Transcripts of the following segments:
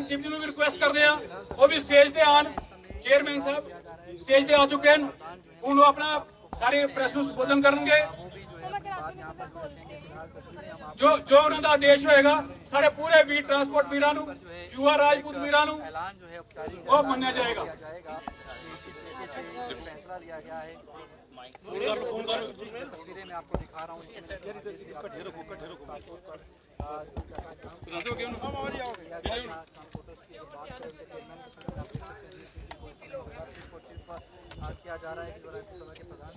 Chip जी भी request करते हैं वो भी स्टेज ते आन। चेयरमैन साहब स्टेज ते आ चुके हैं, हूँ अपना सारे प्रेस ਨੂੰ ਸੰਬੋਧਨ ਕਰਨਗੇ। जो उन्होंने आदेश होएगा सारे पूरे वीर ट्रांसपोर्ट वीरां नूं, युवा राजपूत वीरां नूं वो मन्निया जाएगा। फैसला लिया गया है, तस्वीरें मैं आपको दिखा रहा हूँ। किया जा रहा है कि लोकसभा के प्रधान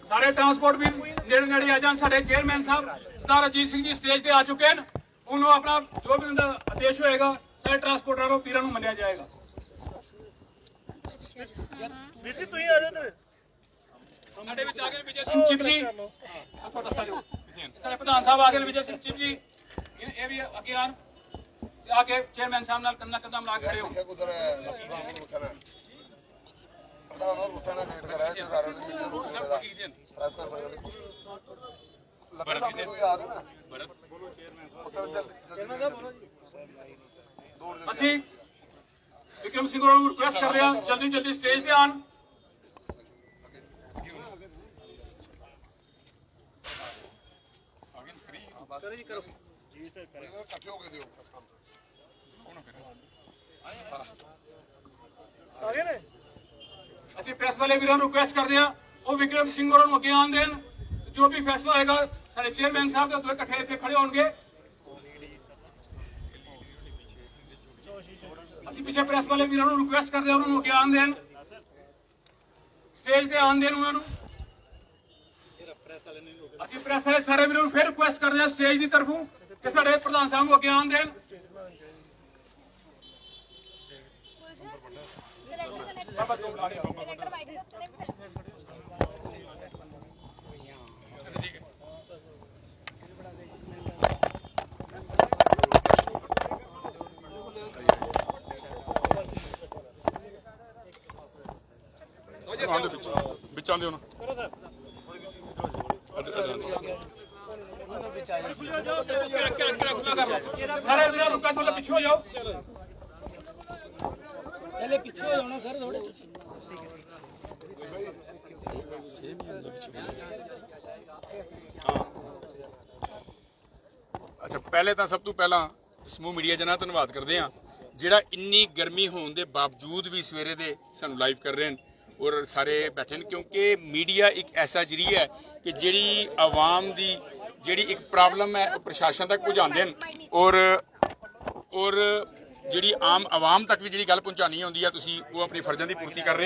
सारे ट्रांसपोर्ट भी नेड़े नेड़े आ जान। सारे चेयरमैन साहब सरदार अजीत सिंह जी स्टेज पे आ चुके हैं, उन्होंने अपना जो भी उनका आदेश होएगा सारे ट्रांसपोर्टरों वीरों को मन्निया जाएगा। साडे विच आ गए विजय सिंह चिप जी, सारे प्रधान साहब आ गए विजय सिंह चिप जी, ये भी आगे आके चेयरमैन साहब नाल कन्ना कदम ला के खड़े हो। ਅਸੀਂ ਵਿਕਰਮ ਸਿੰਘ ਨੂੰ ਰਿਕੁਐਸਟ ਕਰ ਰਹੇ ਹਾਂ ਜਲਦੀ ਜਲਦੀ ਸਟੇਜ ਤੇ ਆਣ। ਅਸੀਂ ਪ੍ਰੈਸ ਵਾਲੇ ਵੀਰਾਂ ਨੂੰ ਰਿਕੁਐਸਟ ਕਰਦੇ ਹਾਂ ਉਹ ਵਿਕਰਮ ਸਿੰਘ ਹੋਰਾਂ ਨੂੰ ਅੱਗੇ ਆਉਣ ਦੇਣ। ਜੋ ਵੀ ਫੈਸਲਾ ਹੋਏਗਾ ਸਾਡੇ ਚੇਅਰਮੈਨ ਸਾਹਿਬ ਦੇ ਦੋਵੇਂ ਇਕੱਠੇ ਇੱਥੇ ਖੜੇ ਹੋਣਗੇ। ਅਸੀਂ ਪਿੱਛੇ ਪ੍ਰੈਸ ਵਾਲੇ ਵੀਰਾਂ ਨੂੰ ਰਿਕੁਐਸਟ ਕਰਦੇ ਹਾਂ ਉਹਨਾਂ ਨੂੰ ਅੱਗੇ ਆਉਣ ਦੇਣ, ਸਟੇਜ ਤੇ ਆਉਣ ਦੇਣ ਉਹਨਾਂ ਨੂੰ। ਅਸੀਂ ਪ੍ਰੈਸ ਵਾਲੇ ਸਾਰੇ ਵੀਰਾਂ ਨੂੰ ਫਿਰ ਰਿਕੁਐਸਟ ਕਰਦੇ ਹਾਂ ਸਟੇਜ ਦੀ ਤਰਫੋਂ ਕਿ ਸਾਡੇ ਪ੍ਰਧਾਨ ਸਾਹਿਬ ਨੂੰ ਅੱਗੇ ਆਉਣ ਦੇਣ। ਵਿਚਾਂ ਦੇ ਹੁਣ ਸਾਰੇ ਵੀਰਾਂ ਨੂੰ ਥੋੜਾ ਪਿੱਛੇ ਹੋ ਜਾਓ। पहले पीछे हो जाना सर थोड़े। ਅੱਛਾ, ਪਹਿਲੇ ਤਾਂ ਸਭ ਤੋਂ ਪਹਿਲਾਂ ਸਮੂਹ ਮੀਡੀਆ ਜਨਾਂ ਧੰਨਵਾਦ ਕਰਦੇ ਹਾਂ ਜਿਹੜਾ ਇੰਨੀ ਗਰਮੀ ਹੋਣ ਦੇ ਬਾਵਜੂਦ ਵੀ ਸਵੇਰੇ ਦੇ ਸਾਨੂੰ ਲਾਈਵ ਕਰ ਰਹੇ ਨੇ ਔਰ ਸਾਰੇ ਬੈਠੇ ਨੇ, ਕਿਉਂਕਿ ਮੀਡੀਆ ਇੱਕ ਐਸਾ ਜ਼ਰੀਆ ਹੈ ਕਿ ਜਿਹੜੀ ਆਵਾਮ ਦੀ ਜਿਹੜੀ ਇੱਕ ਪ੍ਰੋਬਲਮ ਹੈ ਉਹ ਪ੍ਰਸ਼ਾਸਨ ਤੱਕ ਪਹੁੰਚਾਉਂਦੇ ਨੇ ਔਰ ਜਿਹੜੀ ਆਮ ਆਵਾਮ ਤੱਕ ਵੀ ਜਿਹੜੀ ਗੱਲ ਪਹੁੰਚਾਉਣੀ ਹੁੰਦੀ ਹੈ ਤੁਸੀਂ ਉਹ ਆਪਣੀ ਫਰਜ਼ਾਂ ਦੀ ਪੂਰਤੀ ਕਰ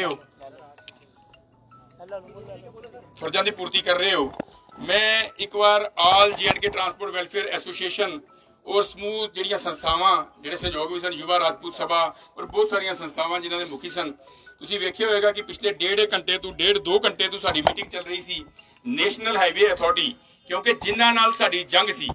ਰਹੇ ਹੋ। ਮੈਂ ਇੱਕ ਵਾਰ ਆਲ J&K ਟਰਾਂਸਪੋਰਟ ਵੈਲਫੇਅਰ ਐਸੋਸੀਏਸ਼ਨ ਔਰ ਸਮੂਹ ਜਿਹੜੀਆਂ ਸੰਸਥਾਵਾਂ ਜਿਹੜੇ ਸਹਿਯੋਗ ਵੀ ਸਨ, ਯੁਵਾ ਰਾਜਪੂਤ ਸਭਾ ਔਰ ਬਹੁਤ ਸਾਰੀਆਂ ਸੰਸਥਾਵਾਂ ਜਿਨ੍ਹਾਂ ਦੇ ਮੁਖੀ ਸਨ, ਤੁਸੀਂ ਵੇਖਿਆ ਹੋਵੇਗਾ ਕਿ ਪਿਛਲੇ 1.5 ਘੰਟੇ ਤੋਂ 1.5-2 ਘੰਟੇ ਤੋਂ ਸਾਡੀ ਮੀਟਿੰਗ ਚੱਲ ਰਹੀ ਸੀ ਨੈਸ਼ਨਲ ਹਾਈਵੇ ਅਥਾਰਟੀ, ਕਿਉਂਕਿ ਜਿਨ੍ਹਾਂ ਨਾਲ ਸਾਡੀ ਜੰਗ ਸੀ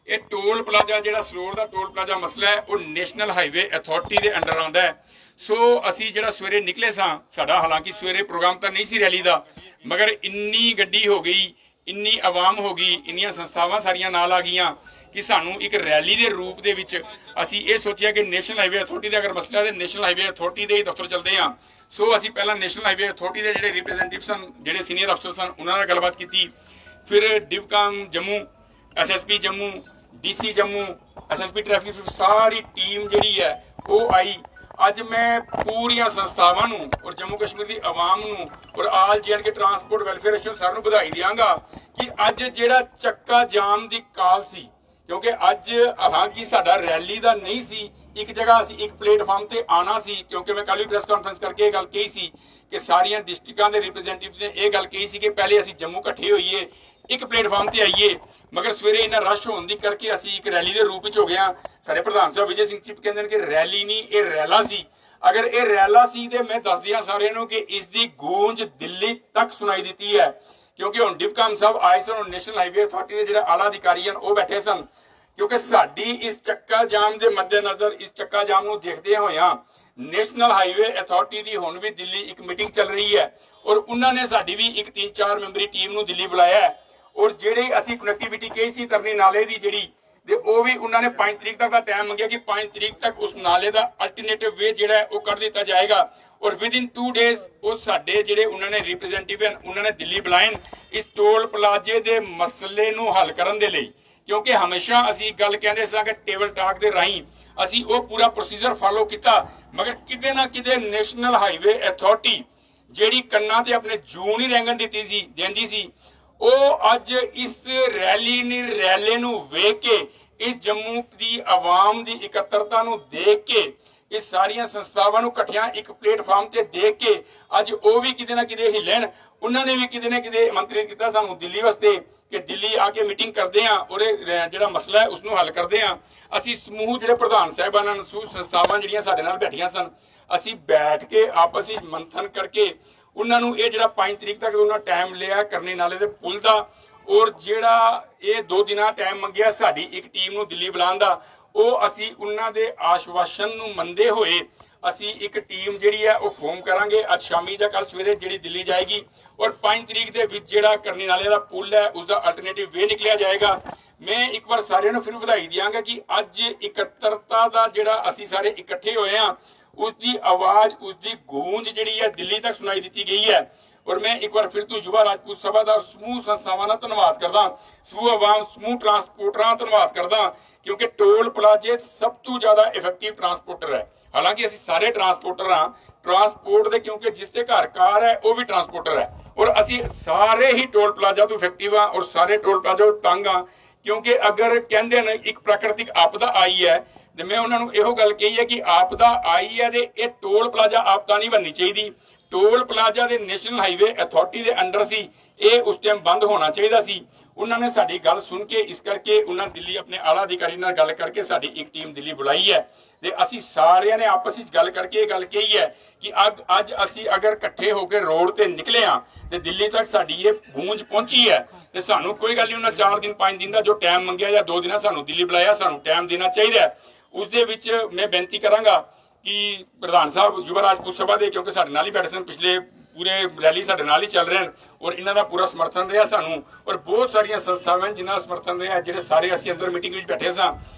ਇਹ ਟੋਲ ਪਲਾਜ਼ਾ ਜਿਹੜਾ ਸਰੋਵਰ ਦਾ ਟੋਲ ਪਲਾਜ਼ਾ ਮਸਲਾ ਹੈ ਉਹ ਨੈਸ਼ਨਲ ਹਾਈਵੇ ਅਥਾਰਟੀ ਦੇ ਅੰਡਰ ਆਉਂਦਾ ਹੈ। ਸੋ ਅਸੀਂ ਜਿਹੜਾ ਸਵੇਰੇ ਨਿਕਲੇ ਸਾਂ, ਸਾਡਾ ਹਾਲਾਂਕਿ ਸਵੇਰੇ ਪ੍ਰੋਗਰਾਮ ਤਾਂ ਨਹੀਂ ਸੀ ਰੈਲੀ ਦਾ, ਮਗਰ ਇੰਨੀ ਗੱਡੀ ਹੋ ਗਈ, ਇੰਨੀ ਆਵਾਮ ਹੋ ਗਈ, ਇੰਨੀਆਂ ਸੰਸਥਾਵਾਂ ਸਾਰੀਆਂ ਨਾਲ ਆ ਗਈਆਂ ਕਿ ਸਾਨੂੰ ਇੱਕ ਰੈਲੀ ਦੇ ਰੂਪ ਦੇ ਵਿੱਚ ਅਸੀਂ ਇਹ ਸੋਚਿਆ ਕਿ ਨੈਸ਼ਨਲ ਹਾਈਵੇ ਅਥਾਰਟੀ ਦਾ ਅਗਰ ਮਸਲਾ ਹੈ ਨੈਸ਼ਨਲ ਹਾਈਵੇ ਅਥਾਰਟੀ ਦੇ ਹੀ ਦਫ਼ਤਰ ਚੱਲਦੇ ਹਾਂ। ਸੋ ਅਸੀਂ ਪਹਿਲਾਂ ਨੈਸ਼ਨਲ ਹਾਈਵੇ ਅਥਾਰਟੀ ਦੇ ਜਿਹੜੇ ਰਿਪਰੈਜ਼ੈਂਟੇਟਿਵ ਸਨ, ਜਿਹੜੇ ਸੀਨੀਅਰ ਅਫਸਰ ਸਨ, ਉਹਨਾਂ ਨਾਲ ਗੱਲਬਾਤ ਕੀਤੀ। ਫਿਰ Divcom Jammu, SSP Jammu, DC Jammu, SSP traffic ਸਾਰੀ ਟੀਮ ਜਿਹੜੀ ਹੈ ਉਹ ਆਈ। ਅੱਜ ਮੈਂ ਪੂਰੀਆਂ ਸੰਸਥਾਵਾਂ ਨੂੰ ਔਰ ਜੰਮੂ ਕਸ਼ਮੀਰ ਦੀ ਆਵਾਮ ਨੂੰ ਔਰ ਆਲ J&K ਟਰਾਂਸਪੋਰਟ ਵੈਲਫੇਅਰ ਐਸੋਸੀਏਸ਼ਨ ਸਾਰਿਆਂ ਨੂੰ ਵਧਾਈ ਦਿਆਂਗਾ ਕਿ ਅੱਜ ਜਿਹੜਾ ਚੱਕਾ ਜਾਮ ਦੀ ਕਾਲ ਸੀ, ਕਿਉਂਕਿ ਅੱਜ ਹਾਲਾਂਕਿ ਸਾਡਾ ਰੈਲੀ ਦਾ ਨਹੀਂ ਸੀ, ਇੱਕ ਜਗ੍ਹਾ ਅਸੀਂ ਇੱਕ ਪਲੇਟਫਾਰਮ ਤੇ ਆਣਾ ਸੀ, ਕਿਉਂਕਿ ਮੈਂ ਕੱਲ ਵੀ ਪ੍ਰੈਸ ਕਾਨਫਰੰਸ ਕਰਕੇ ਇਹ ਗੱਲ ਕਹੀ ਸੀ ਕਿ ਸਾਰੀਆਂ ਡਿਸਟ੍ਰਿਕਾਂ ਦੇ ਰਿਪਰੈਜ਼ੈਂਟੇਟਿਵਸ ਨੇ ਇਹ ਗੱਲ ਕਹੀ ਸੀ ਕਿ ਪਹਿਲੇ ਅਸੀਂ ਜੰਮੂ ਇਕੱਠੇ ਹੋਈਏ, ਇੱਕ ਪਲੇਟਫਾਰਮ ਤੇ ਆਈਏ, ਮਗਰ ਸਵੇਰੇ ਇੰਨਾ ਰਸ਼ ਹੋਣ ਦੀ ਕਰਕੇ ਅਸੀਂ ਇੱਕ ਰੈਲੀ ਦੇ ਰੂਪ ਵਿੱਚ ਹੋ ਗਏ ਹਾਂ। ਸਾਡੇ ਪ੍ਰਧਾਨ ਸਾਹਿਬ ਵਿਜੇ ਸਿੰਘ ਚਿਪ ਕਹਿੰਦੇ ਨੇ ਕਿ ਰੈਲੀ ਨਹੀਂ ਇਹ ਰੈਲਾ ਸੀ। ਅਗਰ ਇਹ ਰੈਲਾ ਸੀ ਤੇ ਮੈਂ ਦੱਸ ਦਿਆਂ ਸਾਰਿਆਂ ਨੂੰ ਕਿ ਇਸ ਦੀ ਗੂੰਜ ਦਿੱਲੀ ਤੱਕ ਸੁਣਾਈ ਦਿੱਤੀ ਹੈ, ਕਿਉਂਕਿ ਹੁਣ ਡਿਵਕਾਮ ਸਾਹਿਬ ਆਏ ਸਨ ਔਰ ਨੈਸ਼ਨਲ ਹਾਈਵੇ ਅਥਾਰਟੀ ਦੇ ਜਿਹੜੇ ਆਲਾ ਅਧਿਕਾਰੀ ਹਨ ਉਹ ਬੈਠੇ ਸਨ, ਕਿਉਂਕਿ ਸਾਡੀ ਇਸ ਚੱਕਾ ਜਾਮ ਦੇ ਮੱਦੇਨਜ਼ਰ ਇਸ ਚੱਕਾ ਜਾਮ ਨੂੰ ਦੇਖਦੇ ਹੋਇਆਂ ਨੈਸ਼ਨਲ ਹਾਈਵੇ ਅਥਾਰਟੀ ਦੀ ਹੁਣ ਵੀ ਦਿੱਲੀ ਇੱਕ ਮੀਟਿੰਗ ਚੱਲ ਰਹੀ ਹੈ ਔਰ ਉਹਨਾਂ ਨੇ ਸਾਡੀ ਵੀ ਇੱਕ 3-4 ਮੈਂਬਰੀ ਟੀਮ ਨੂੰ ਦਿੱਲੀ ਬੁਲਾਇਆ ਹੈ ਔਰ ਜਿਹੜੀ ਅਸੀਂ ਕਨੈਕਟੀਵਿਟੀ ਕਹੀ ਸੀ ਤਰਨੀ ਨਾਲੇ ਦੀ ਜਿਹੜੀ ਤੇ ਉਹ ਵੀ ਉਹਨਾਂ ਨੇ 5 ਤਰੀਕ ਤੱਕ ਦਾ ਟਾਈਮ ਮੰਗਿਆ ਕਿ 5 ਤਰੀਕ ਤੱਕ ਉਸ ਨਾਲੇ ਦਾ ਅਲਟਰਨੇਟਿਵ ਵੇ ਜਿਹੜਾ ਹੈ ਉਹ ਕਰ ਦਿੱਤਾ ਜਾਏਗਾ ਔਰ ਵਿਦਿਨ 2 ਡੇਜ਼ ਉਹ ਸਾਡੇ ਜਿਹੜੇ ਉਹਨਾਂ ਨੇ ਰਿਪਰੈਜ਼ੈਂਟੇਟਿਵ ਉਹਨਾਂ ਨੇ ਦਿੱਲੀ ਬੁਲਾਏ ਇਸ ਟੋਲ ਪਲਾਜ਼ੇ ਦੇ ਮਸਲੇ ਨੂੰ ਹੱਲ ਕਰਨ ਦੇ ਲਈ ਕਿਉਂਕਿ ਹਮੇਸ਼ਾ ਅਸੀਂ ਗੱਲ ਕਹਿੰਦੇ ਸਾਂ ਕਿ ਟੇਬਲ ਟਾਕ ਦੇ ਰਾਹੀਂ ਅਸੀਂ ਉਹ ਪੂਰਾ ਪ੍ਰੋਸੀਜਰ ਫਾਲੋ ਕੀਤਾ ਮਗਰ ਕਿਤੇ ਨਾ ਕਿਤੇ ਨੈਸ਼ਨਲ ਹਾਈਵੇ ਅਥਾਰਟੀ ਜਿਹੜੀ ਕੰਨਾਂ ਤੇ ਆਪਣੇ ਜੂਨ ਹੀ ਰੈਂਗਣ ਦਿੰਦੀ ਸੀ ਉਹ ਅੱਜ ਇਸ ਰੈਲੀ ਨੂੰ ਵੇਖ ਕੇ ਇਸ ਜੰਮੂ ਦੀ ਆਵਾਮ ਦੀ ਇਕੱਤਰਤਾ ਨੂੰ ਦੇਖ ਕੇ ਇਹ ਸਾਰੀਆਂ ਸੰਸਥਾਵਾਂ ਨੂੰ ਇਕੱਠਿਆਂ ਇੱਕ ਪਲੇਟਫਾਰਮ ਤੇ ਦੇਖ ਕੇ ਅੱਜ ਉਹ ਵੀ ਕਿਤੇ ਨਾ ਕਿਤੇ ਹਿੱਲਣ ਉਹਨਾਂ ਨੇ ਵੀ ਕਿਤੇ ਨਾ ਕਿਤੇ ਮੰਤਰਿਤ ਕੀਤਾ ਸਾਨੂੰ ਦਿੱਲੀ ਵਾਸਤੇ ਕਿ ਦਿੱਲੀ ਆ ਕੇ ਮੀਟਿੰਗ ਕਰਦੇ ਆ ਔਰ ਜਿਹੜਾ ਮਸਲਾ ਹੈ ਉਸ ਨੂੰ ਹੱਲ ਕਰਦੇ ਆ ਅਸੀਂ ਸਮੂਹ ਜਿਹੜੇ ਪ੍ਰਧਾਨ ਸਾਹਿਬਾਨਾਂ ਨੂੰ ਸੰਸਥਾਵਾਂ ਜਿਹੜੀਆਂ ਸਾਡੇ ਨਾਲ ਬੈਠੀਆਂ ਸਨ ਅਸੀਂ ਬੈਠ ਕੇ ਆਪਸ ਵਿੱਚ ਮੰਥਨ ਕਰਕੇ ਉਹਨਾਂ ਨੂੰ ਇਹ ਜਿਹੜਾ 5 ਤਰੀਕ ਤੱਕ ਉਹਨਾਂ ਟਾਈਮ ਲਿਆ ਕਰਨੀ ਨਾਲੇ ਦੇ ਪੁਲ ਦਾ ਔਰ ਜਿਹੜਾ ਇਹ 2 ਦਿਨਾਂ ਟਾਈਮ ਮੰਗਿਆ ਸਾਡੀ ਇੱਕ ਟੀਮ ਨੂੰ ਦਿੱਲੀ ਬੁਲਾਉਣ ਦਾ ਉਹ ਅਸੀਂ ਉਹਨਾਂ ਦੇ ਆਸ਼ਵਾਸਨ ਨੂੰ ਮੰਨਦੇ ਹੋਏ ਅਸੀਂ ਇੱਕ ਟੀਮ ਜਿਹੜੀ ਹੈ ਉਹ ਫਾਰਮ ਕਰਾਂਗੇ ਅੱਜ ਸ਼ਾਮੀ ਜਾਂ ਕੱਲ ਸਵੇਰੇ ਜਿਹੜੀ ਦਿੱਲੀ ਜਾਏਗੀ ਔਰ 5 ਤਰੀਕ ਦੇ ਵਿੱਚ ਜਿਹੜਾ ਕਰਨੀ ਨਾਲੇ ਦਾ ਪੁਲ ਹੈ ਉਸ ਦਾ ਅਲਟਰਨੇਟਿਵ ਵੇ ਨਿਕਲਿਆ ਜਾਏਗਾ ਮੈਂ ਇੱਕ ਵਾਰ ਸਾਰਿਆਂ ਨੂੰ ਫਿਰ ਵਧਾਈ ਦਿਆਂਗਾ ਕਿ ਅੱਜ ਇਕੱਤਰਤਾ ਦਾ ਜਿਹੜਾ ਅਸੀਂ ਸਾਰੇ ਇਕੱਠੇ ਹੋਏ ਆ ਉਸ ਦੀ ਆਵਾਜ਼ ਉਸ ਦੀ ਗੂੰਜ ਜਿਹੜੀ ਹੈ ਦਿੱਲੀ ਤੱਕ ਸੁਣਾਈ ਦਿੱਤੀ ਗਈ ਹੈ ਔਰ ਮੈਂ ਇੱਕ ਵਾਰ ਫਿਰ ਤੋਂ ਯੁਵਾ ਰਾਜਪੂਤ ਸਭਾ ਦਾ ਸਮੂਹ ਸੰਸਥਾਵਾਂ ਦਾ ਧੰਨਵਾਦ ਕਰਦਾ ਸਮੂਹ ਆਵਾਮ ਸਮੂਹ ਟਰਾਂਸਪੋਰਟਰਾਂ ਦਾ ਧੰਨਵਾਦ ਕਰਦਾ ਕਿਉਂਕਿ ਟੋਲ ਪਲਾਜ਼ੇ ਸਭ ਤੋਂ ਜ਼ਿਆਦਾ ਇਫੈਕਟਿਵ ਟਰਾਂਸਪੋਰਟਰ ਹੈ ਹਾਲਾਂਕਿ ਅਸੀਂ ਸਾਰੇ ਟਰਾਂਸਪੋਰਟਰ ਹਾਂ ਟਰਾਂਸਪੋਰਟ ਦੇ ਕਿਉਂਕਿ ਜਿਸ ਦੇ ਘਰ ਕਾਰ ਹੈ ਉਹ ਵੀ ਟਰਾਂਸਪੋਰਟਰ ਹੈ ਔਰ ਅਸੀਂ ਸਾਰੇ ਹੀ ਟੋਲ ਪਲਾਜ਼ਾ ਤੋਂ ਇਫੈਕਟਿਵ ਹਾਂ ਔਰ ਸਾਰੇ ਟੋਲ ਪਲਾਜ਼ਾ ਤੋਂ ਤੰਗ ਹਾਂ ਕਿਉਂਕਿ ਅਗਰ ਕਹਿੰਦੇ ਨੇ ਇੱਕ ਪ੍ਰਾਕ੍ਰਿਤਿਕ ਆਪਦਾ ਆਈ ਹੈ ਤੇ ਮੈਂ ਉਹਨਾਂ ਨੂੰ ਇਹੋ ਗੱਲ ਕਹੀ ਹੈ ਕਿ ਆਪਦਾ ਆਈ ਹੈ ਤੇ ਇਹ ਟੋਲ ਪਲਾਜ਼ਾ ਆਪਦਾ ਨਹੀਂ ਬਣਨੀ ਚਾਹੀਦੀ ਟੋਲ ਪਲਾਜ਼ਾ ਦੇ ਨੈਸ਼ਨਲ ਹਾਈਵੇ ਅਥਾਰਟੀ ਦੇ ਅੰਡਰ ਸੀ ਇਹ ਉਸ ਟਾਈਮ ਬੰਦ ਹੋਣਾ ਚਾਹੀਦਾ ਸੀ ਉਹਨਾਂ ਨੇ ਸਾਡੀ ਗੱਲ ਸੁਣ ਕੇ ਇਸ ਕਰਕੇ ਉਹਨਾਂ ਦਿੱਲੀ ਆਪਣੇ ਆਲਾ ਅਧਿਕਾਰੀ ਨਾਲ ਗੱਲ ਕਰਕੇ ਸਾਡੀ ਇੱਕ ਟੀਮ ਦਿੱਲੀ ਬੁਲਾਈ ਹੈ ਤੇ ਅਸੀਂ ਸਾਰਿਆਂ ਨੇ ਆਪਸ ਵਿੱਚ ਗੱਲ ਕਰਕੇ ਇਹ ਗੱਲ ਕਹੀ ਹੈ ਕਿ ਅੱਜ ਅਸੀਂ ਅਗਰ ਇਕੱਠੇ ਹੋ ਕੇ ਰੋਡ ਤੇ ਨਿਕਲੇ ਆ ਤੇ ਦਿੱਲੀ ਤੱਕ ਸਾਡੀ ਇਹ ਗੂੰਜ ਪਹੁੰਚੀ ਹੈ ਤੇ ਸਾਨੂੰ ਕੋਈ ਗੱਲ ਨਹੀਂ ਉਹਨਾਂ 4 ਦਿਨ 5 ਦਿਨ ਦਾ ਜੋ ਟਾਈਮ ਮੰਗਿਆ ਜਾਂ 2 ਦਿਨਾਂ ਸਾਨੂੰ ਦਿੱਲੀ ਬੁਲਾਇਆ ਸਾਨੂੰ ਟਾਈਮ ਦੇਣਾ ਚਾਹੀਦਾ ਉਸ ਦੇ ਵਿੱਚ ਮੈਂ ਬੇਨਤੀ ਕਰਾਂਗਾ ਕਿ ਪ੍ਰਧਾਨ ਸਾਹਿਬ ਯੁਵਾ ਰਾਜਪੂਤ ਸਭਾ ਦੇ ਕਿਉਂਕਿ ਸਾਡੇ ਨਾਲ ਹੀ ਬੈਠੇ ਸਨ ਪਿਛਲੇ ਪੂਰੇ ਰੈਲੀ ਸਾਡੇ ਨਾਲ ਹੀ ਚੱਲ ਰਹੇ ਹਨ ਔਰ ਇਹਨਾਂ ਦਾ ਪੂਰਾ ਸਮਰਥਨ ਰਿਹਾ ਸਾਨੂੰ ਔਰ ਬਹੁਤ ਸਾਰੀਆਂ ਸੰਸਥਾਵਾਂ ਜਿਨ੍ਹਾਂ ਦਾ ਸਮਰਥਨ ਰਿਹਾ ਜਿਹੜੇ ਸਾਰੇ ਅਸੀਂ ਅੰਦਰ ਮੀਟਿੰਗ ਵਿੱਚ ਬੈਠੇ ਸਾਂ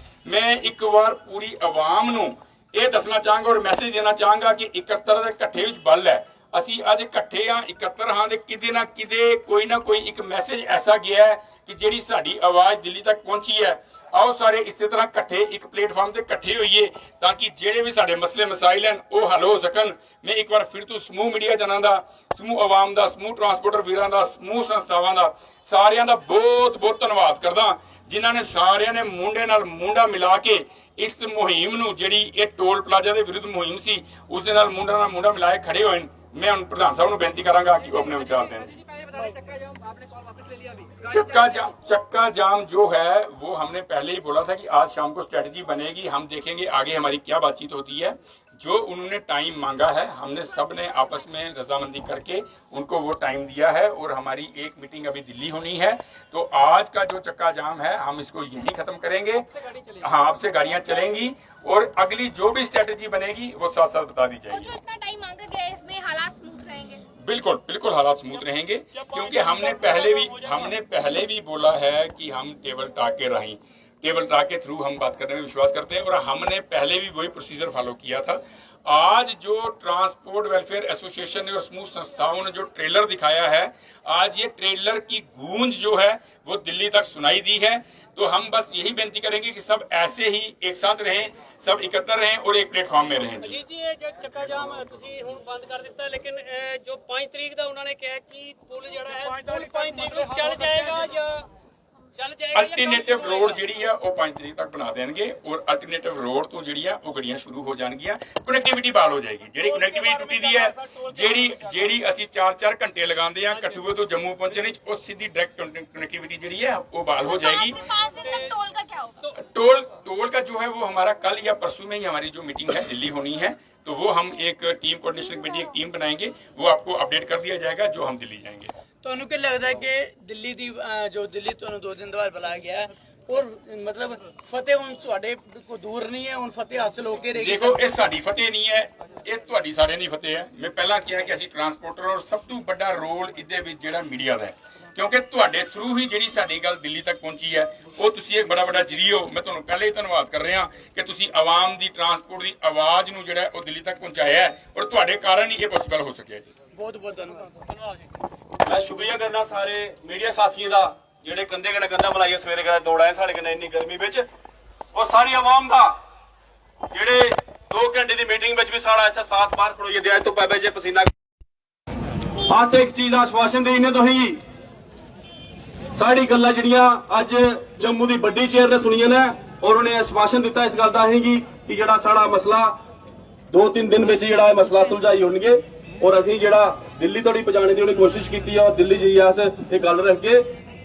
ਮੈਂ ਇੱਕ ਵਾਰ ਪੂਰੀ ਆਵਾਮ ਨੂੰ ਇਹ ਦੱਸਣਾ ਚਾਹਾਂਗਾ ਔਰ ਮੈਸੇਜ ਦੇਣਾ ਚਾਹਾਂਗਾ ਕਿ 71 ਦੇ ਇਕੱਠੇ ਵਿੱਚ ਬਲ ਹੈ ਅਸੀਂ ਅੱਜ ਇਕੱਠੇ ਹਾਂ 71 ਹਾਂ ਤੇ ਕਿਤੇ ਨਾ ਕਿਤੇ ਕੋਈ ਨਾ ਕੋਈ ਇੱਕ ਮੈਸੇਜ ਐਸਾ ਗਿਆ ਹੈ ਕਿ ਜਿਹੜੀ ਸਾਡੀ ਆਵਾਜ਼ ਦਿੱਲੀ ਤੱਕ ਪਹੁੰਚੀ ਹੈ ਆਓ ਸਾਰੇ ਇਸੇ ਤਰ੍ਹਾਂ ਇਕੱਠੇ ਇੱਕ ਪਲੇਟਫਾਰਮ ਤੇ ਇਕੱਠੇ ਹੋਈਏ ਤਾਂ ਕਿ ਜਿਹੜੇ ਵੀ ਸਾਡੇ ਮਸਲੇ ਮਸਾਇਲ ਹਨ ਉਹ ਹੱਲ ਹੋ ਸਕਣ ਮੈਂ ਇੱਕ ਵਾਰ ਫਿਰ ਤੋਂ ਸਮੂਹ ਮੀਡੀਆ ਜਨਾਂ ਦਾ ਸਮੂਹ ਆਵਾਮ ਦਾ ਸਮੂਹ ਟਰਾਂਸਪੋਰਟਰ ਵੀਰਾਂ ਦਾ ਸਮੂਹ ਸੰਸਥਾਵਾਂ ਦਾ ਸਾਰਿਆਂ ਦਾ ਬਹੁਤ ਬਹੁਤ ਧੰਨਵਾਦ ਕਰਦਾ ਜਿਨ੍ਹਾਂ ਨੇ ਸਾਰਿਆਂ ਨੇ ਮੁੰਡੇ ਨਾਲ ਮੁੰਡਾ ਮਿਲਾ ਕੇ ਇਸ ਮੁਹਿੰਮ ਨੂੰ ਜਿਹੜੀ ਇਹ ਟੋਲ ਪਲਾਜ਼ਾ ਦੇ ਵਿਰੁੱਧ ਮੁਹਿੰਮ ਸੀ ਉਸ ਦੇ ਨਾਲ ਮੁੰਡਾ ਮਿਲਾਏ ਖੜੇ ਹੋਏ मैं उन प्रधान साहब को बेनती करांगा कि वो अपने विचार दें चक्का जाम जो है वो हमने पहले ही बोला था कि आज शाम को स्ट्रेटजी बनेगी हम देखेंगे आगे हमारी क्या बातचीत होती है जो उन्होंने टाइम मांगा है हमने सब ने आपस में रजामंदी करके उनको वो टाइम दिया है और हमारी एक मीटिंग अभी दिल्ली होनी है तो आज का जो चक्का जाम है हम इसको यहीं खत्म करेंगे हाँ आपसे गाड़ियां चलेंगी और अगली जो भी स्ट्रेटजी बनेगी वो साथ साथ बता दी जाएगी। जो इतना टाइम मांगा गया है इसमें हालात स्मूथ रहेंगे? बिल्कुल बिल्कुल हालात स्मूथ रहेंगे क्योंकि हमने पहले भी बोला है कि हम टेबल टॉक के थ्रू हम बात करने में विश्वास करते हैं और हमने पहले भी वही प्रोसीजर फॉलो किया था। आज जो ट्रांसपोर्ट वेलफेयर एसोसिएशन ने और समूह संस्थाओं ने जो ट्रेलर दिखाया है आज ये ट्रेलर की गूंज जो है वो दिल्ली तक सुनाई दी है तो हम बस यही बेनती करेंगे कि सब ऐसे ही एक साथ रहें सब एकत्र रहें और एक प्लेटफॉर्म में रहें। जी ये जो चक्का जाम ਤੁਸੀਂ ਹੁਣ ਬੰਦ ਕਰ ਦਿੱਤਾ ਲੇਕਿन जो 5 ਤਰੀਕ ਦਾ ਉਹਨਾਂ ਨੇ ਕਿਹਾ ਕਿ ਪੁਲ ਜਿਹੜਾ ਹੈ 5 ਤਰੀਕ ਨੂੰ ਚੱਲ ਜਾਏਗਾ ਜਾਂ ਅਲਟਰਨੇਟਿਵ ਰੋਡ ਜਿਹੜੀ ਆ ਉਹ 5 ਤਰੀਕ ਤੱਕ ਬਣਾ ਦੇਣਗੇ ਔਰ ਅਲਟਰਨੇਟਿਵ ਰੋਡ ਤੋਂ ਜਿਹੜੀ ਆ ਉਹ ਗੱਡੀਆਂ ਸ਼ੁਰੂ ਹੋ ਜਾਣਗੀਆਂ ਕਨੈਕਟੀਵਿਟੀ ਬਹਾਲ ਹੋ ਜਾਏਗੀ ਜਿਹੜੀ ਕਨੈਕਟੀਵਿਟੀ ਟੁੱਟੀ ਦੀ ਹੈ ਜਿਹੜੀ ਅਸੀਂ 4-4 ਘੰਟੇ ਲਗਾਉਂਦੇ ਆ ਕਠੂਏ ਤੋਂ ਜੰਮੂ ਪਹੁੰਚਣ ਵਿੱਚ ਉਹ ਸਿੱਧੀ ਡਾਇਰੈਕਟ ਕਨੈक्टिविटी ਜਿਹੜੀ है वो बहाल हो जाएगी। 5 दिन तक टोल का क्या होगा? टोल का जो है वो हमारा कल या परसों में ही हमारी जो मीटिंग है दिल्ली होनी है तो वो हम एक टीम कोऑर्डिनेशन कमेटी एक टीम बनाएंगे वो आपको अपडेट कर दिया जाएगा जो हम दिल्ली जाएंगे। ਤੁਹਾਨੂੰ ਕੀ ਲੱਗਦਾ ਹੈ ਕਿ ਦਿੱਲੀ ਦੀ ਜੋ ਦਿੱਲੀ ਤੁਹਾਨੂੰ 2 ਦਿਨ ਬਾਅਦ ਬੁਲਾਇਆ ਗਿਆ ਹੈ ਔਰ ਮਤਲਬ ਫਤਿਹ ਹੁਣ ਤੁਹਾਡੇ ਕੋ ਦੂਰ ਨਹੀਂ ਹੈ ਹੁਣ ਫਤਿਹ ਹਾਸਲ ਹੋ ਕੇ ਰਹੇਗੀ? ਦੇਖੋ ਇਹ ਸਾਡੀ ਫਤਿਹ ਨਹੀਂ ਹੈ ਇਹ ਤੁਹਾਡੀ ਸਾਰਿਆਂ ਦੀ ਫਤਿਹ ਹੈ। ਮੈਂ ਪਹਿਲਾਂ ਕਿਹਾ ਕਿ ਅਸੀਂ ਟਰਾਂਸਪੋਰਟਰ ਔਰ ਸਭ ਤੋਂ ਵੱਡਾ ਰੋਲ ਇਹਦੇ ਵਿੱਚ ਜਿਹੜਾ ਮੀਡੀਆ ਦਾ ਹੈ ਕਿਉਂਕਿ ਤੁਹਾਡੇ ਥਰੂ ਹੀ ਜਿਹੜੀ ਸਾਡੀ ਗੱਲ ਦਿੱਲੀ ਤੱਕ ਪਹੁੰਚੀ ਹੈ ਉਹ ਤੁਸੀਂ ਇੱਕ ਬੜਾ ਵੱਡਾ ਜਰੀਆ ਹੋ। ਮੈਂ ਤੁਹਾਨੂੰ ਪਹਿਲੇ ਹੀ ਧੰਨਵਾਦ ਕਰ ਰਿਹਾ ਕਿ ਤੁਸੀਂ ਆਵਾਮ ਦੀ ਟਰਾਂਸਪੋਰਟ ਦੀ ਆਵਾਜ਼ ਨੂੰ ਜਿਹੜਾ ਉਹ ਦਿੱਲੀ ਤੱਕ ਪਹੁੰਚਾਇਆ ਹੈ ਔਰ ਤੁਹਾਡੇ ਕਾਰਨ ਹੀ ਇਹ ਪੋਸੀਬਲ ਹੋ ਸਕਿਆ ਜੀ। ਬਹੁਤ ਬਹੁਤ ਧੰਨਵਾਦ। मैं शुक्रिया करना सारे मीडिया साथियों का ਜਿਹੜੇ ਕੰਧੇ ਕਨੇ ਕੰਧਾ ਮਲਾਈਏ ਸਵੇਰੇ ਕਦੇ ਦੌੜਾਏ ਸਾਡੇ ਕਨੇ ਇੰਨੀ ਗਰਮੀ ਵਿੱਚ ਔਰ ਸਾਰੀ ਆਵਾਮ ਦਾ ਜਿਹੜੇ 2 ਘੰਟੇ ਦੀ ਮੀਟਿੰਗ ਵਿੱਚ ਵੀ ਸਾਡਾ ਇੱਥੇ ਸਾਥ ਬਾਹਰ ਖੜੋਈਏ ਦੇ ਅੱਜ ਤੋਂ ਪਾਬੇ ਜੇ ਪਸੀਨਾ ਬਸ ਇੱਕ ਚੀਜ਼ ਦਾ ਆਸ਼ਵਾਸਨ ਦੇਣੇ ਤੋਂ ਹੀ ਸਾਡੀ ਗੱਲਾਂ ਜਿਹੜੀਆਂ ਅੱਜ ਜੰਮੂ ਦੀ ਵੱਡੀ ਚੇਅਰ ਨੇ ਸੁਣੀਆਂ ਨੇ ਔਰ ਉਹਨੇ ਆਸ਼ਵਾਸਨ ਦਿੱਤਾ ਇਸ ਗੱਲ ਦਾ ਹੈਗੀ ਕਿ ਜਿਹੜਾ ਸਾਡਾ ਮਸਲਾ 2-3 ਦਿਨ ਵਿੱਚ ਜਿਹੜਾ ਮਸਲਾ ਸੁਲਝਾਈ ਹੋਣਗੇ ਔਰ ਅਸੀਂ ਜਿਹੜਾ ਦਿੱਲੀ ਤੋੜੀ ਪਹੁੰਚਾਉਣ ਦੀ ਉਹਨੇ ਕੋਸ਼ਿਸ਼ ਕੀਤੀ ਹੈ ਔਰ ਦਿੱਲੀ ਜੀ ਆਸ ਇਹ ਗੱਲ ਰੱਖ ਕੇ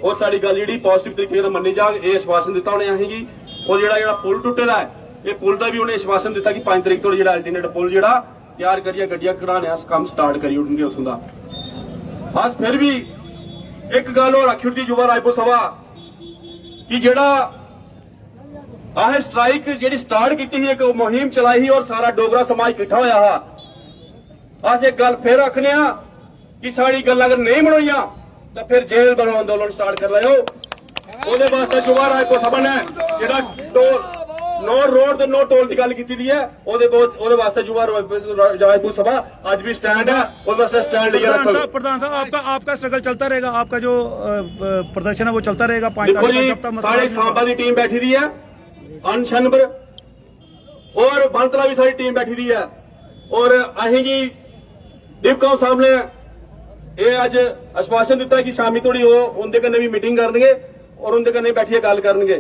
ਔਰ ਸਾਡੀ ਗੱਲ ਜਿਹੜੀ ਪੋਜ਼ਿਟਿਵ ਤਰੀਕੇ ਨਾਲ ਮੰਨੀ ਜਾਗ ਇਹ ਆਸ਼ਵਾਸਨ ਦਿੱਤਾ ਉਹਨੇ ਹੈਗੀ। ਔਰ ਜਿਹੜਾ ਪੁਲ ਟੁੱਟੇਦਾ ਹੈ ਇਹ ਪੁਲ ਦਾ ਵੀ ਉਹਨੇ ਆਸ਼ਵਾਸਨ ਦਿੱਤਾ ਕਿ 5 ਤਰੀਕ ਤੋਂ ਜਿਹੜਾ ਅਲਟਰਨੇਟ ਪੁਲ ਜਿਹੜਾ ਤਿਆਰ ਕਰੀਏ ਗੱਡੀਆਂ ਕਢਾਉਣੇ ਆ ਕੰਮ ਸਟਾਰਟ ਕਰੀ ਉਠਣਗੇ ਉਸ ਦਾ। ਬਸ ਫਿਰ ਵੀ ਇੱਕ ਗੱਲ ਹੋਰ ਆਖੀ ਉਠਦੀ ਯੁਵਾ ਰਾਜਪੂਤ ਸਭਾ ਕਿ ਜਿਹੜਾ ਆਹ ਸਟ੍ਰਾਈਕ ਜਿਹੜੀ ਸਟਾਰਟ ਕੀਤੀ ਸੀ ਇੱਕ ਮੁਹਿੰਮ ਚਲਾਈ ਸੀ ਔਰ ਸਾਰਾ ਡੋਗਰਾ ਸਮਾਜ ਇਕੱਠਾ ਹੋਇਆ ਹਾ। ਅਸੀਂ ਇੱਕ ਗੱਲ ਫਿਰ ਆਖਨੇ ਆ ਕਿ ਸਾਡੀ ਗੱਲ ਅਗਰ ਨਹੀਂ ਬਣਾਈਆਂ ਤਾਂ ਫਿਰ ਜੇਲ੍ਹ ਬਣਾਉਣ ਅੰਦੋਲਨ ਸਟਾਰਟ ਕਰ ਲਿਓ। ਉਹਦੇ ਵਾਸਤੇ ਯੁਵਾ ਰਾਜਪੂਤ ਸਭਾ ਨੇ ਜਿਹੜਾ ਨੋ ਰੋਡ ਤੇ ਨੋ ਟੋਲ ਦੀ ਗੱਲ ਕੀਤੀ ਦੀ ਹੈ ਉਹਦੇ ਵਾਸਤੇ ਯੁਵਾ ਰਾਜਪੂਤ सभा आज भी स्टैंड है और बस स्टैंड प्रधान साहब आपका स्ट्रगल चलता रहेगा, आपका जो प्रदर्शन है वो चलता रहेगा। देखो जी साढ़े सांबा की टीम बैठी दी है अनशन पर और बनतला भी सारी टीम बैठी दी है और अहीं जी डिपकाम साहब ने ये अज आश्वासन दिता कि शामी थोड़ी वो उनके कन्ने भी मीटिंग करनगे और उनके कन्ने बैठिए गल करनगे।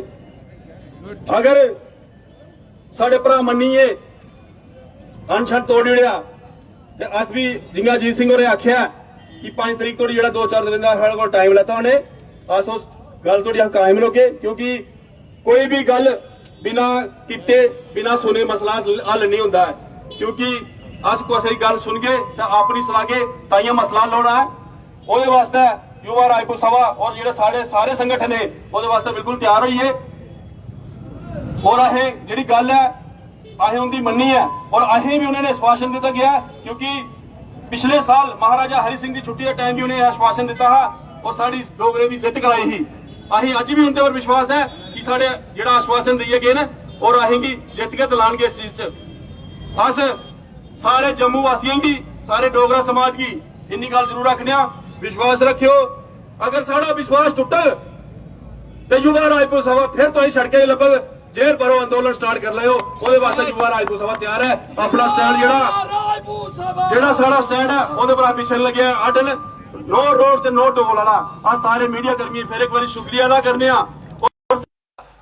अगर साढ़े भरा मन्नीए अनशन तोड़ लिया ते अस भी जिंगा जीत सिंह होरें आख्या कि 5 तरीक तोड़ी जेड़ा 2-4 दिन का साढ़े कोल टाइम लेता उन्हें अस उस गल तोड़ी कायम रहोगे क्योंकि कोई भी गल बिना किते बिना सुने मसला हल नहीं होता है क्योंकि अस कोई गल सुन के अपनी सलाह के ताइया मसला लाना है। ਉਹਦੇ वास्ते युवा राजपूत सभा और ਜਿਹੜੇ सारे संगठन ने ਉਹਦੇ वास्ते बिल्कुल तैयार होइए और अहें ਜਿਹੜੀ ਗੱਲ है अहें उनकी मन्नी है और अहें भी उन्होंने आश्वासन दिता गया क्योंकि पिछले साल महाराजा हरि सिंह की छुट्टी के टाइम भी उन्हें आश्वासन दिता है और साड़ी डोगरे की जित कराई ही। अहीं अज भी उनके पर विश्वास है कि साढ़े ਜਿਹੜਾ आश्वासन दिए गए ने और अहीं की जित के दिलानगे इस चीज च अस सारे जम्मू वासियों की सारे डोगरा समाज की इन्नी गल जरूर रखने विश्वास रखियो। अगर साड़ा विश्वास टुटल तो युवा राजपूत सभा फिर तो सड़कें लगभग जेल भरो अंदोलन स्टार्ट कर लियो। ਉਹਦੇ वास्ते युवा राजपूत सभा तैयार है अपना स्टैंड ਜਿਹੜਾ साड़ा स्टैंड है ਉਹਦੇ पर पिछड़ लगे अटल नो रोड ते नो टोल वाला आ सारे मीडिया कर्मी फिर एक बार शुक्रिया अदा करने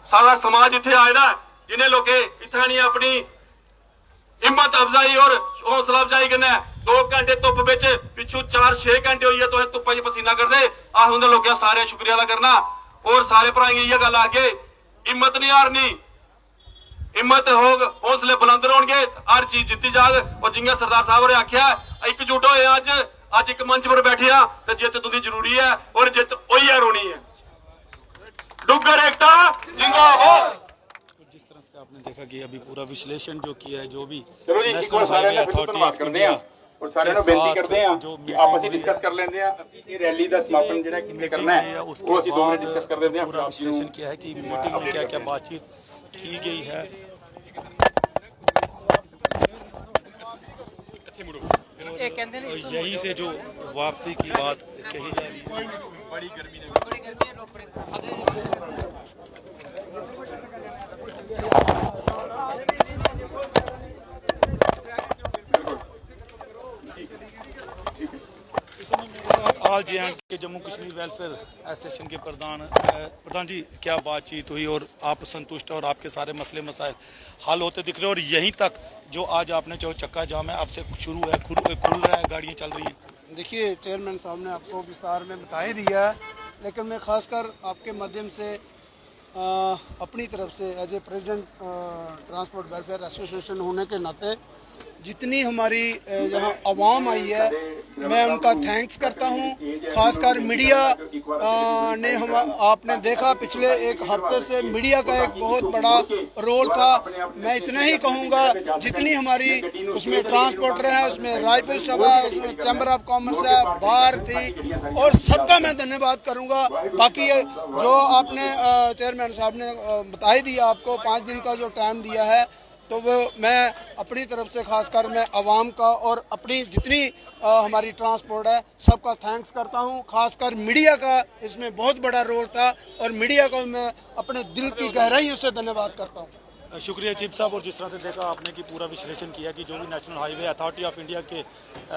सारा समाज इत्थे आएदा जिन्हें लोग इत्थे नहीं अपनी हिम्मत अफजाई और हौसला अफजाई करना 2 घंटे धुप विच पिछू 4-6 घंटे होई है तो धुप्पा च पसीना करदे आ हुंदे लोगों सारे शुक्रिया अदा करना और सारे भराएं इयै गल आके हिम्मत नहीं हारनी हिम्मत होग हौसले बुलंद होणगे हर चीज जीती जाग और जियां सरदार साहब होरें आख्या एकजुट होए अज एक मंच पर बैठे तो जित तुंदी जरूरी है और जित ओही है रोनी है। डुग्गर एकता जिंदाबाद। जिस तरह से आपने देखा कि अभी पूरा विश्लेषण जो किया है जो भी ਚਲੋ ਜੀ ਇੱਕ ਵਾਰ ਸਾਰਿਆਂ ਦਾ ਫਿਰ ਧੰਨਵਾਦ ਕਰਦੇ ਆ ਔਰ ਸਾਰਿਆਂ ਨੂੰ ਬੇਨਤੀ ਕਰਦੇ ਆ ਕਿ ਆਪਸ ਵਿੱਚ ਡਿਸਕਸ ਕਰ ਲੈਂਦੇ ਆ ਅਸੀਂ ਇਹ ਰੈਲੀ ਦਾ ਸਮਾਪਨ ਜਿਹੜਾ ਕਿੱਥੇ ਕਰਨਾ ਹੈ ਉਹ ਅਸੀਂ ਦੋਵੇਂ ਡਿਸਕਸ ਕਰ ਲੈਂਦੇ ਆ। पूरा विश्लेषण किया है कि मीटिंग में क्या क्या बातचीत की गई है। और यहीं से जो वापसी की बात कही जा रही है बड़ी गर्मी आल जे एंड के जम्मू कश्मीर वेलफेयर एसोसिएशन के प्रधान जी क्या बातचीत हुई और आप संतुष्ट और आपके सारे मसले मसाइल हल होते दिख रहे हैं और यहीं तक जो आज आपने जो चक्का जाम है आपसे शुरू है खुल रहा है गाड़ियाँ चल रही हैं। देखिए चेयरमैन साहब ने आपको विस्तार में बता ही दिया है लेकिन मैं खासकर आपके माध्यम से अपनी तरफ से as a president transport welfare association होने के नाते जितनी हमारी यहाँ आवाम आई है, मैं उनका थैंक्स करता हूँ। खासकर मीडिया ने आपने देखा पिछले एक हफ्ते से मीडिया का एक बहुत बड़ा रोल था। मैं इतना ही कहूँगा, जितनी हमारी उसमें ट्रांसपोर्टर हैं, उसमें राजपूत सभा, उसमें चैम्बर ऑफ कॉमर्स है, बार थी, और सबका मैं धन्यवाद करूँगा। बाकी जो आपने चेयरमैन साहब ने बता ही दिया, आपको 5 दिन का जो टाइम दिया है, तो वो मैं अपनी तरफ से खासकर मैं आवाम का और अपनी जितनी हमारी ट्रांसपोर्ट है सबका थैंक्स करता हूँ। खासकर मीडिया का इसमें बहुत बड़ा रोल था और मीडिया को मैं अपने दिल की गहराइयों से धन्यवाद करता हूँ। शुक्रिया चीफ साहब। और जिस तरह से देखा आपने कि पूरा विश्लेषण किया कि जो भी national highway authority of India के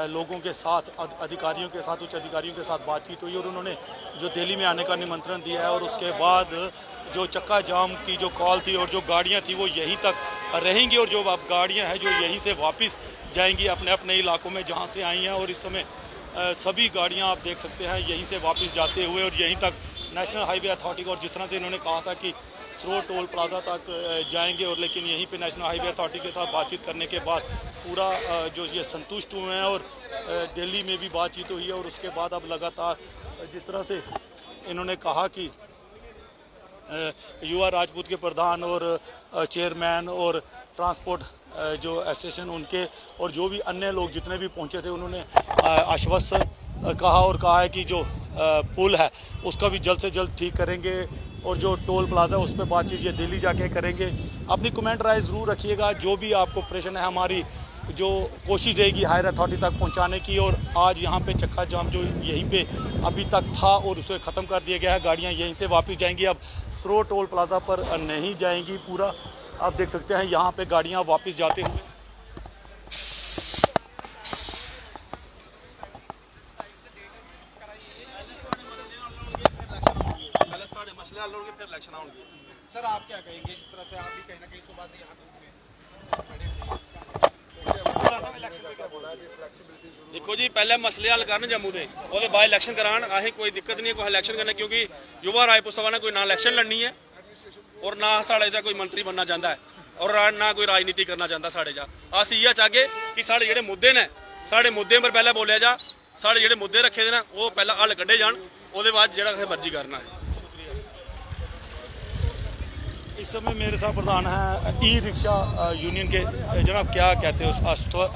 लोगों के साथ, अधिकारियों के साथ, उच्च अधिकारियों के साथ बातचीत हुई और उन्होंने जो दिल्ली में आने का निमंत्रण दिया है, और उसके बाद जो चक्का जाम की जो कॉल थी और जो गाड़ियां थी वो यहीं तक रहेंगी, और जो अब गाड़ियां हैं जो यहीं से वापस जाएंगी अपने अपने इलाकों में जहां से आई हैं। और इस समय सभी गाड़ियां आप देख सकते हैं यहीं से वापस जाते हुए और यहीं तक नेशनल हाईवे अथॉरिटी, और जिस तरह से इन्होंने कहा था कि स्रो टोल प्लाजा तक जाएंगे, और लेकिन यहीं पे नेशनल हाईवे अथॉरिटी के साथ बातचीत करने के बाद पूरा जो ये संतुष्ट हुए हैं। और दिल्ली में भी बातचीत हुई है, और उसके बाद अब लगातार जिस तरह से इन्होंने कहा कि युवा राजपूत के प्रधान और चेयरमैन और ट्रांसपोर्ट जो एसोसिएशन उनके और जो भी अन्य लोग जितने भी पहुंचे थे, उन्होंने आश्वस्त कहा और कहा है कि जो पुल है उसका भी जल्द से जल्द ठीक करेंगे, और जो टोल प्लाजा उस पर बातचीत ये दिल्ली जाके करेंगे। अपनी कमेंट राय ज़रूर रखिएगा, जो भी आपको प्रश्न है हमारी जो कोशिश रहेगी हायर अथॉरिटी तक पहुंचाने की। और आज यहाँ पे चक्का जाम जो यहीं पे अभी तक था और उसे ख़त्म कर दिया गया है, गाड़ियाँ यहीं से वापस जाएंगी, अब स्रो टोल प्लाजा पर नहीं जाएंगी। पूरा आप देख सकते हैं यहाँ पे गाड़ियाँ वापस जाते हुए। सर आप क्या कहेंगे, जिस तरह से आप भी कहीं ना कहीं सुबह से यहाँ देखो जी, पहले मसले हल करन जम्मू के, वो बाद इलैक्शन करान, असें कोई दिक्कत नहीं है कोई इलैक्शन करना, क्योंकि युवा राजपूत सभा ने कोई ना इलैक्शन लड़नी है और ना साढ़े चा कोई मंत्री बनना चाहता है और ना कोई राजनीति करना चाहता साढ़े चा। अस इयै चाहगे कि साढ़े जेह्ड़े मुद्दे ने, साढ़े मुद्दे पर पहले बोलिया जा, साढ़े जेह्ड़े मुद्दे रखे दे ना वो पहले हल कड्ढे जान, ओहदे बाद जेह्ड़ा असें मर्जी करना है। इस समय मेरे साथ प्रधान है ई रिक्शा यूनियन के। जनाब क्या कहते हो,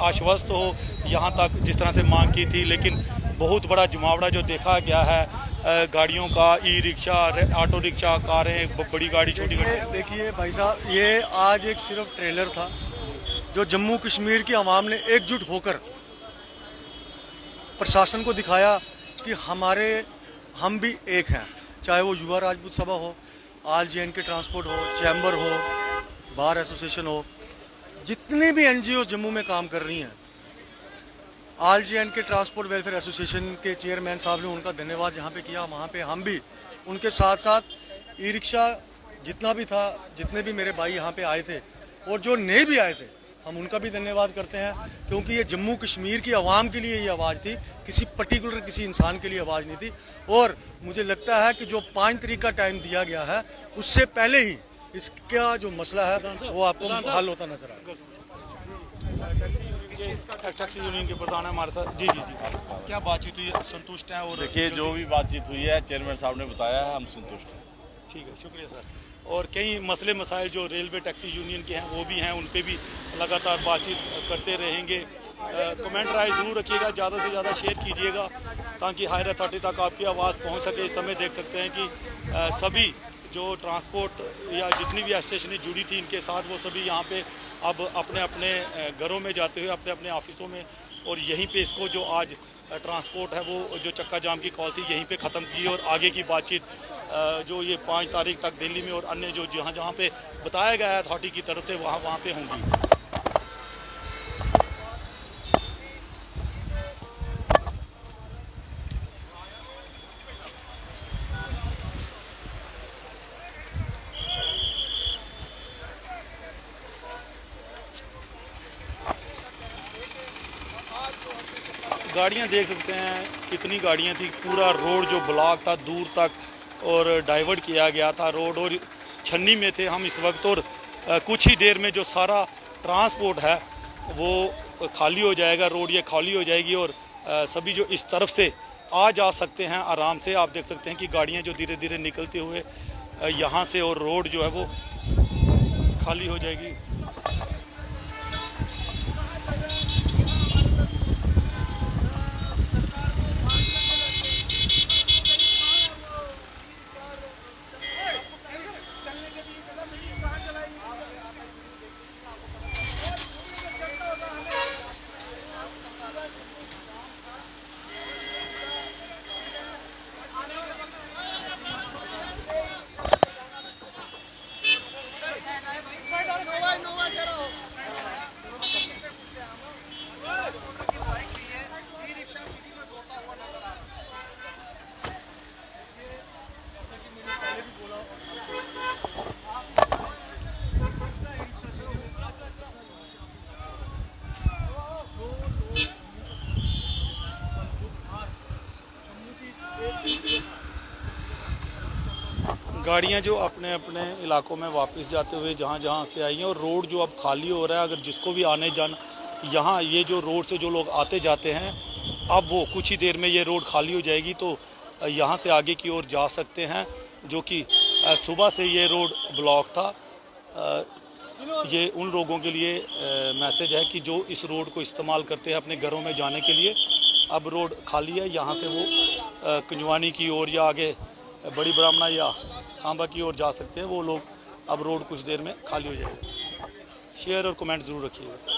आश्वस्त हो यहाँ तक जिस तरह से मांग की थी, लेकिन बहुत बड़ा जमावड़ा जो देखा गया है गाड़ियों का, ई रिक्शा, ऑटो रिक्शा, कारें, बड़ी गाड़ी, छोटी गाड़ी। देखिए भाई साहब, ये आज एक सिर्फ ट्रेलर था जो जम्मू कश्मीर की आवाम ने एकजुट होकर प्रशासन को दिखाया कि हम भी एक हैं, चाहे वो युवा राजपूत सभा हो, ऑल जे.एंड.के ट्रांसपोर्ट हो, चैम्बर हो, बार एसोसिएशन हो, जितनी भी एनजीओ जम्मू में काम कर रही हैं। All J&K transport welfare association के चेयरमैन साहब ने उनका धन्यवाद जहाँ पे किया, वहाँ पे हम भी उनके साथ साथ ई रिक्शा जितना भी था, जितने भी मेरे भाई यहाँ पे आए थे और जो नए भी आए थे, हम उनका भी धन्यवाद करते हैं, क्योंकि ये जम्मू कश्मीर की आवाम के लिए ये आवाज़ थी, किसी पर्टिकुलर किसी इंसान के लिए आवाज़ नहीं थी। और मुझे लगता है कि जो 5 तारीख का टाइम दिया गया है उससे पहले ही इसका जो मसला है वो आपको हल होता नजर आएगा। टैक्सी यूनियन के प्रधान है हमारे साथ। जी क्या बातचीत हुई, संतुष्ट हैं? और देखिए जो भी बातचीत हुई है चेयरमैन साहब ने बताया है, हम संतुष्ट हैं। ठीक है, शुक्रिया सर। और कई मसले मसाइल जो रेलवे टैक्सी यूनियन के हैं वो भी हैं, उन पर भी लगातार बातचीत करते रहेंगे। कमेंट राय ज़रूर रखिएगा, ज़्यादा से ज़्यादा शेयर कीजिएगा ताकि हायर अथॉरिटी तक आपकी आवाज़ पहुंच सके। इस समय देख सकते हैं कि सभी जो ट्रांसपोर्ट या जितनी भी एसोसिएशनें जुड़ी थी इनके साथ, वो सभी यहाँ पे अब अपने अपने घरों में जाते हुए, अपने अपने ऑफिसों में, और यहीं पे इसको जो आज ट्रांसपोर्ट है वो जो चक्का जाम की कॉल थी यहीं पे ख़त्म की, और आगे की बातचीत जो ये 5 तारीख तक दिल्ली में और अन्य जो जहाँ जहाँ पे बताया गया है अथॉरिटी की तरफ से वहाँ पे होंगी। गाड़ियाँ देख सकते हैं कितनी गाड़ियाँ थी, पूरा रोड जो ब्लॉक था दूर तक और डाइवर्ट किया गया था रोड, और छन्नी में थे हम इस वक्त। और कुछ ही देर में जो सारा ट्रांसपोर्ट है वो खाली हो जाएगा रोड, ये खाली हो जाएगी और सभी जो इस तरफ से आ जा सकते हैं आराम से। आप देख सकते हैं कि गाड़ियां जो धीरे धीरे निकलते हुए यहाँ से, और रोड जो है वो खाली हो जाएगी। गाड़ियां जो अपने अपने इलाकों में वापस जाते हुए जहां जहां से आई हैं, और रोड जो अब खाली हो रहा है, अगर जिसको भी आने जाना यहाँ, ये जो रोड से जो लोग आते जाते हैं, अब वो कुछ ही देर में ये रोड खाली हो जाएगी तो यहाँ से आगे की ओर जा सकते हैं, जो कि सुबह से ये रोड ब्लॉक था। ये उन लोगों के लिए मैसेज है कि जो इस रोड को इस्तेमाल करते हैं अपने घरों में जाने के लिए। अब रोड खाली है, यहाँ से वो कुंजवानी की ओर या आगे बड़ी ब्राह्मणा या सांबा की ओर जा सकते हैं वो लोग। अब रोड कुछ देर में खाली हो जाएगा। शेयर और कमेंट ज़रूर रखिएगा।